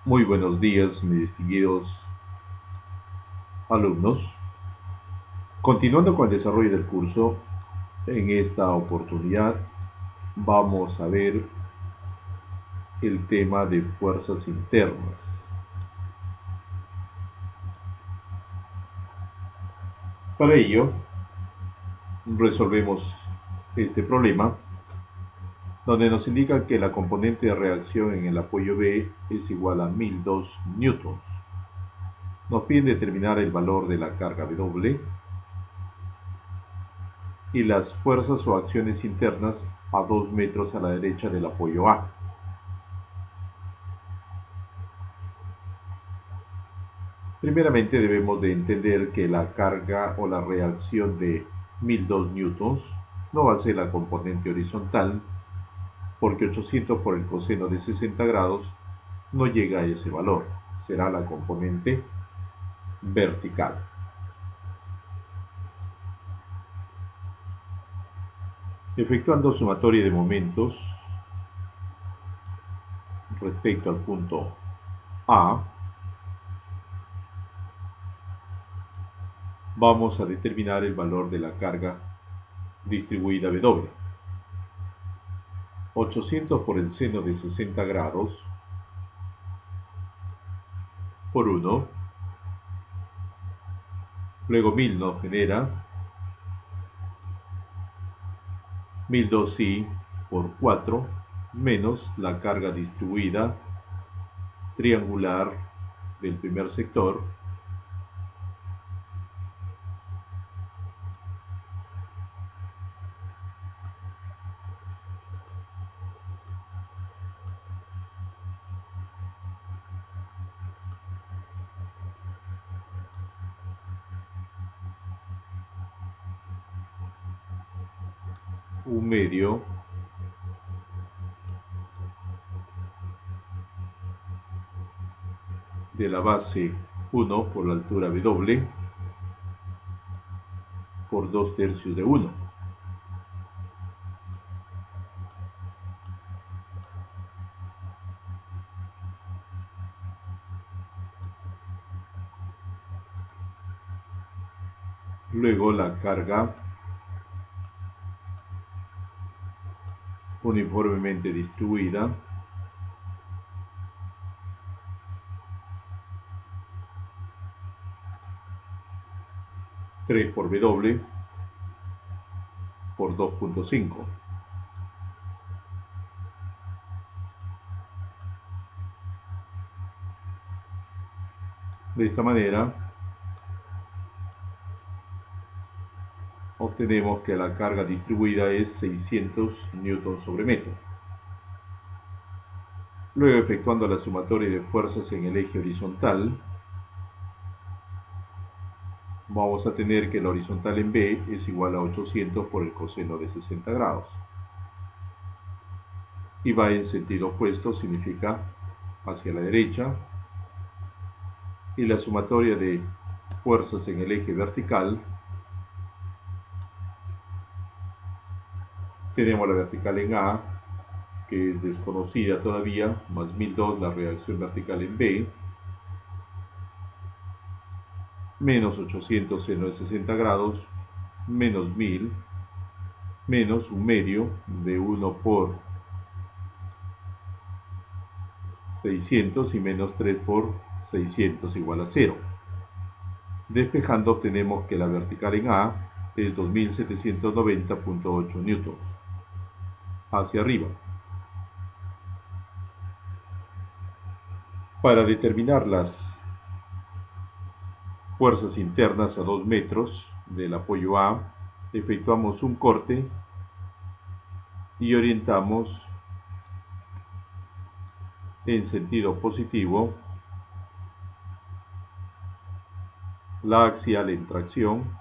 Muy buenos días, mis distinguidos alumnos. Continuando con el desarrollo del curso, en esta oportunidad vamos a ver el tema de fuerzas internas. Para ello, resolvemos este problema donde nos indica que la componente de reacción en el apoyo B es igual a 1002 newtons. Nos piden determinar el valor de la carga W y las fuerzas o acciones internas a 2 metros a la derecha del apoyo A. Primeramente debemos de entender que la carga o la reacción de 1002 newtons no va a ser la componente horizontal porque 800 por el coseno de 60 grados no llega a ese valor, será la componente vertical. Efectuando sumatoria de momentos respecto al punto A, vamos a determinar el valor de la carga distribuida W. 800 por el seno de 60 grados por 1, luego 1000 nos genera 1002i por 4 menos la carga distribuida triangular del primer sector un medio de la base 1 por la altura W por 2 tercios de 1. Luego la carga uniformemente distribuida tres por W por 2.5. De esta manera obtenemos que la carga distribuida es 600 newton sobre metro. Luego, efectuando la sumatoria de fuerzas en el eje horizontal, vamos a tener que la horizontal en B es igual a 800 por el coseno de 60 grados. Y va en sentido opuesto, significa hacia la derecha. Y la sumatoria de fuerzas en el eje vertical, tenemos la vertical en A, que es desconocida todavía, más 1002 la reacción vertical en B, menos 800 seno de 60 grados, menos 1000, menos un medio de 1 por 600 y menos 3 por 600 igual a 0. Despejando obtenemos que la vertical en A es 2790.8 newtons. Hacia arriba. Para determinar las fuerzas internas a 2 metros del apoyo A, efectuamos un corte y orientamos en sentido positivo la axial en tracción,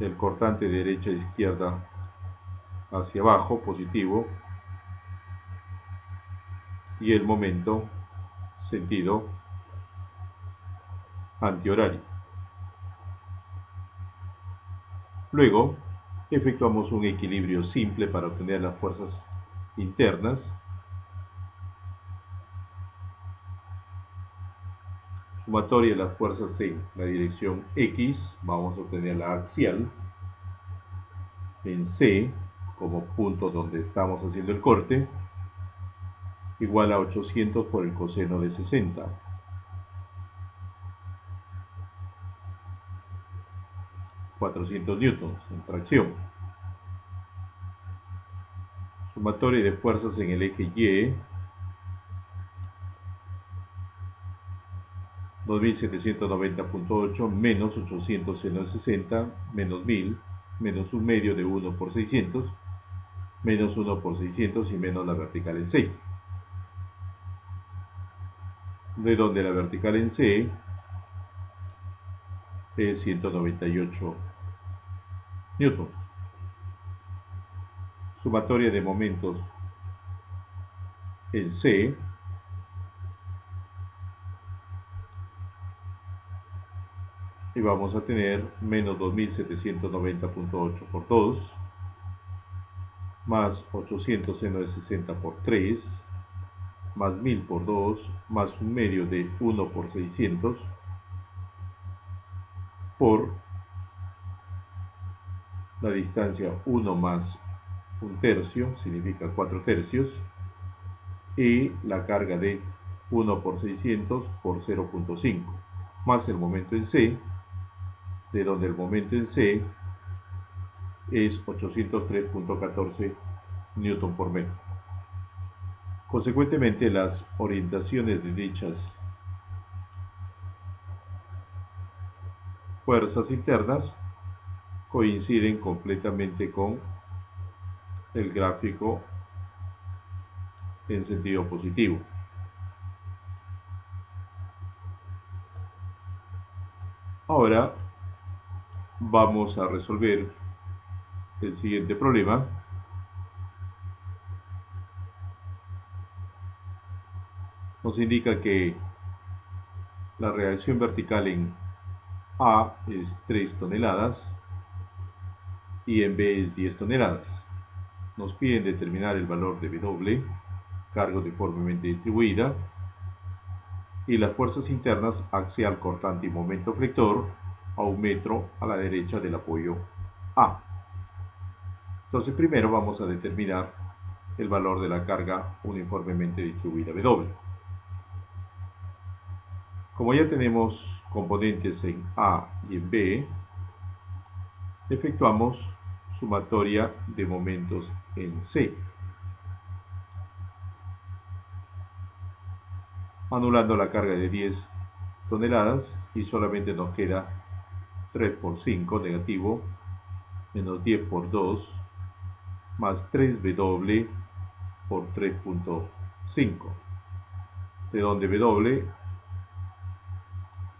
el cortante de derecha a izquierda hacia abajo, positivo, y el momento, sentido antihorario. Luego, efectuamos un equilibrio simple para obtener las fuerzas internas. Sumatoria de las fuerzas en la dirección X, vamos a obtener la axial en C, como punto donde estamos haciendo el corte, igual a 800 por el coseno de 60. 400 newtons en tracción. Sumatoria de fuerzas en el eje Y, 2790.8 menos 800 seno de 60, menos 1000, menos un medio de 1 por 600, menos 1 por 600 y menos la vertical en C. De donde la vertical en C es 198 newtons. Sumatoria de momentos en C, y vamos a tener menos 2790.8 por 2, más 800 seno de 60 por 3, más 1000 por 2, más un medio de 1 por 600, por la distancia 1 más un tercio, significa 4 tercios, y la carga de 1 por 600 por 0.5, más el momento en C, de donde el momento en C es 803.14 newton por metro. Consecuentemente, las orientaciones de dichas fuerzas internas coinciden completamente con el gráfico en sentido positivo. Ahora vamos a resolver el siguiente problema. Nos indica que la reacción vertical en A es 3 toneladas y en B es 10 toneladas. Nos piden determinar el valor de W, carga uniformemente distribuida, y las fuerzas internas axial, cortante y momento flector a 1 metro a la derecha del apoyo A. Entonces primero vamos a determinar el valor de la carga uniformemente distribuida W. Como ya tenemos componentes en A y en B, efectuamos sumatoria de momentos en C, anulando la carga de 10 toneladas y solamente nos queda 3 por 5 negativo, menos 10 por 2, más 3W por 3.5, de donde W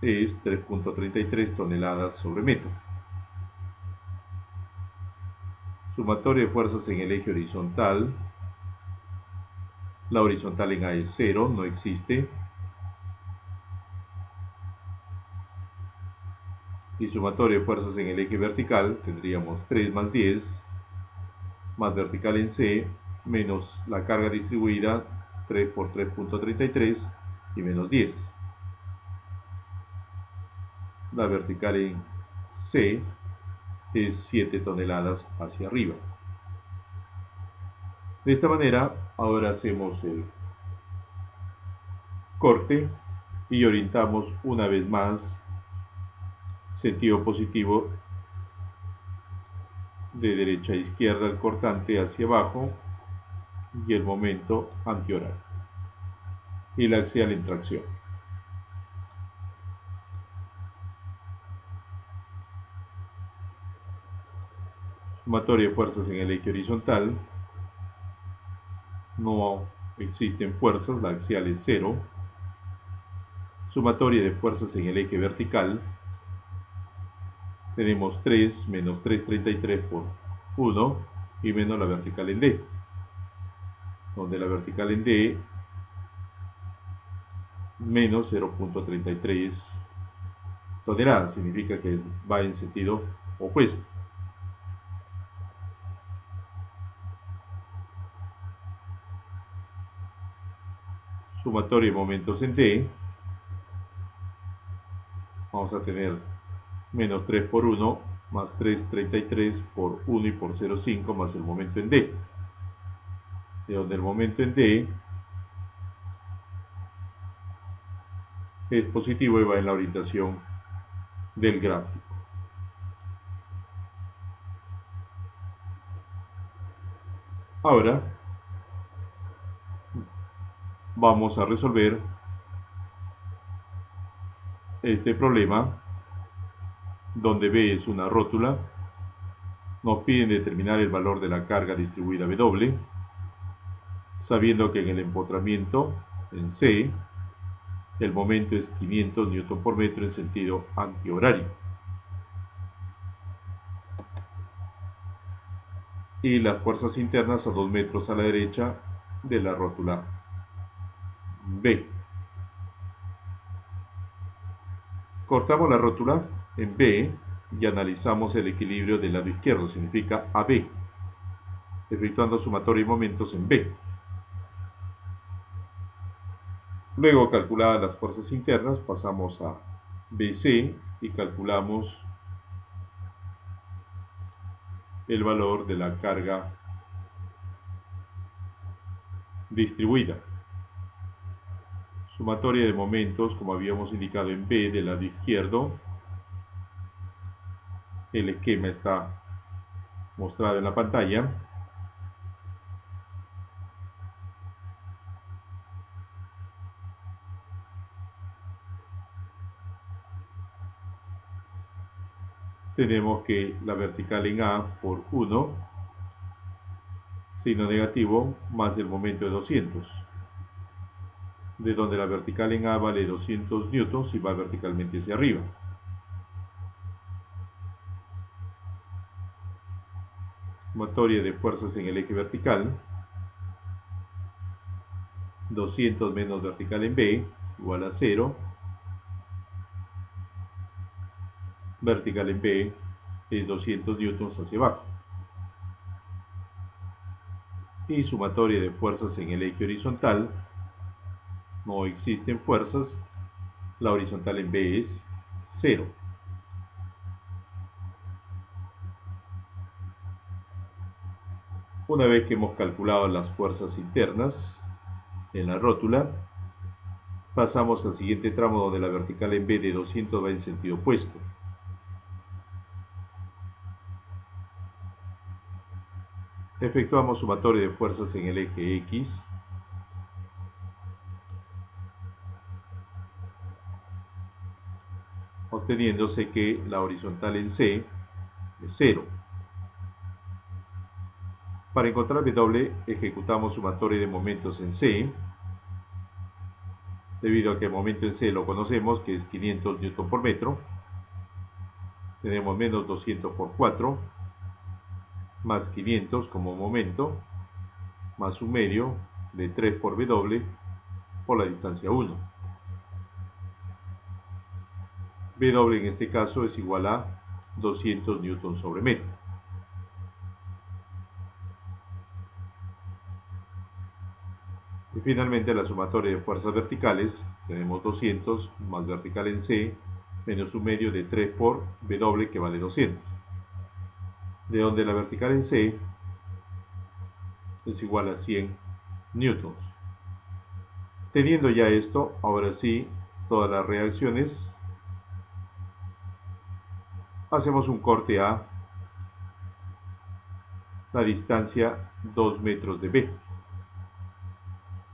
es 3.33 toneladas sobre metro. Sumatoria de fuerzas en el eje horizontal. La horizontal en A es 0, no existe. Y sumatoria de fuerzas en el eje vertical, tendríamos 3 más 10, más vertical en C, menos la carga distribuida, 3 por 3.33 y menos 10. La vertical en C es 7 toneladas hacia arriba. De esta manera, ahora hacemos el corte y orientamos una vez más sentido positivo de derecha a izquierda el cortante hacia abajo y el momento antihorario y la axial en tracción. Sumatoria de fuerzas en el eje horizontal. No existen fuerzas, la axial es 0. Sumatoria de fuerzas en el eje vertical. Tenemos 3 menos 333 por 1 y menos la vertical en D, donde la vertical en D menos 0.33 toneladas, significa que va en sentido opuesto. Sumatoria de momentos en D. vamos a tener menos 3 por 1 más 3,33 por 1 y por 0,5 más el momento en D, de donde el momento en D es positivo y va en la orientación del gráfico. Ahora vamos a resolver este problema donde B es una rótula. Nos piden determinar el valor de la carga distribuida W, sabiendo que en el empotramiento en C el momento es 500 Newton por metro en sentido antihorario. Y las fuerzas internas a 2 metros a la derecha de la rótula B. Cortamos la rótula en B y analizamos el equilibrio del lado izquierdo, significa AB, efectuando sumatoria y momentos en B. Luego, calculadas las fuerzas internas, pasamos a BC y calculamos el valor de la carga distribuida. Sumatoria de momentos, como habíamos indicado en B del lado izquierdo. El esquema está mostrado en la pantalla. Tenemos que la vertical en A por 1, signo negativo, más el momento de 200, de donde la vertical en A vale 200 newtons y va verticalmente hacia arriba. Sumatoria de fuerzas en el eje vertical, 200 menos vertical en B, igual a 0. Vertical en B es 200 newtons hacia abajo. Y sumatoria de fuerzas en el eje horizontal, no existen fuerzas, la horizontal en B es 0. Una vez que hemos calculado las fuerzas internas en la rótula, pasamos al siguiente tramo donde la vertical en B de 200 va en sentido opuesto. Efectuamos sumatoria de fuerzas en el eje X, obteniéndose que la horizontal en C es 0. Para encontrar W, ejecutamos sumatoria de momentos en C, debido a que el momento en C lo conocemos, que es 500 Newton por metro. Tenemos menos 200 por 4, más 500 como momento, más un medio de 3 por W por la distancia 1. W en este caso es igual a 200 Newton sobre metro. Y finalmente la sumatoria de fuerzas verticales, tenemos 200 más vertical en C, menos un medio de 3 por W que vale 200. De donde la vertical en C es igual a 100 newtons. Teniendo ya esto, ahora sí, todas las reacciones, hacemos un corte a la distancia 2 metros de B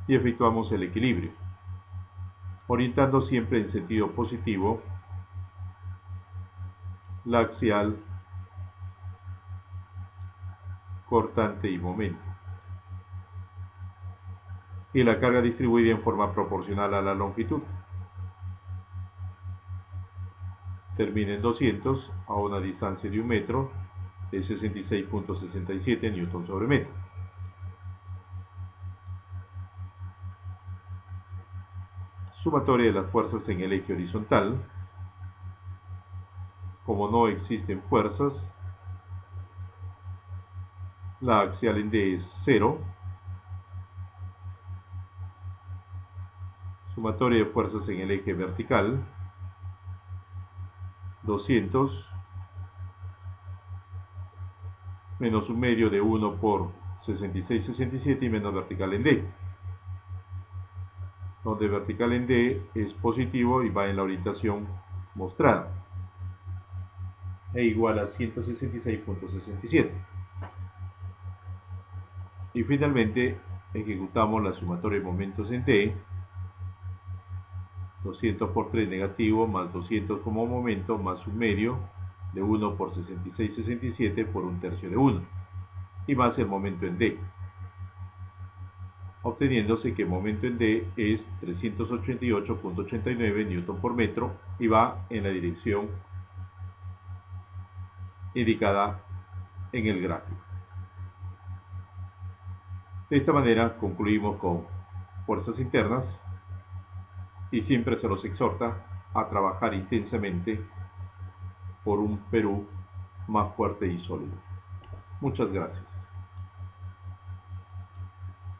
y efectuamos el equilibrio, orientando siempre en sentido positivo la axial, cortante y momento, y la carga distribuida en forma proporcional a la longitud. Termina en 200 a una distancia de 1 metro de 66,67 newton sobre metro. Sumatoria de las fuerzas en el eje horizontal. Como no existen fuerzas, la axial en D es 0. Sumatoria de fuerzas en el eje vertical. 200 menos un medio de 1 por 66, 67 y menos vertical en D, donde vertical en D es positivo y va en la orientación mostrada, e igual a 166.67. Y finalmente ejecutamos la sumatoria de momentos en D, 200 por 3 negativo, más 200 como momento, más un medio de 1 por 66, 67 por un tercio de 1, y más el momento en D, obteniéndose que el momento en D es 388.89 newton por metro y va en la dirección indicada en el gráfico. De esta manera concluimos con fuerzas internas y siempre se los exhorta a trabajar intensamente por un Perú más fuerte y sólido. Muchas gracias.